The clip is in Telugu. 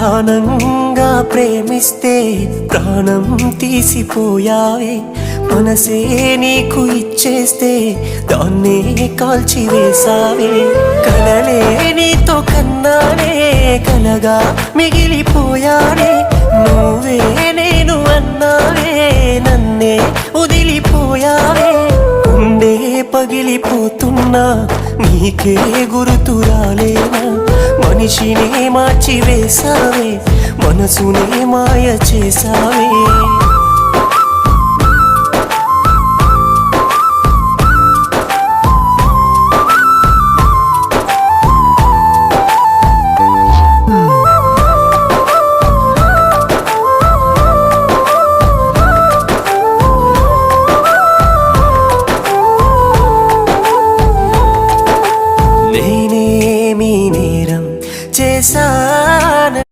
ప్రాణంగా ప్రేమిస్తే ప్రాణం తీసిపోయావే, మనసే నీకు ఇచ్చేస్తే దాన్నే కాల్చివేసావే. కలలే నీతో కన్నానే, కలగా మిగిలిపోయానే, నువ్వే నేను అన్నావే, నన్నే వదిలిపోయావే. గుండె పగిలిపోతున్నా నీకే గుర్తు రాలేనా, మనిషినే మార్చివేసావే, మనసునే మాయ చేసావే.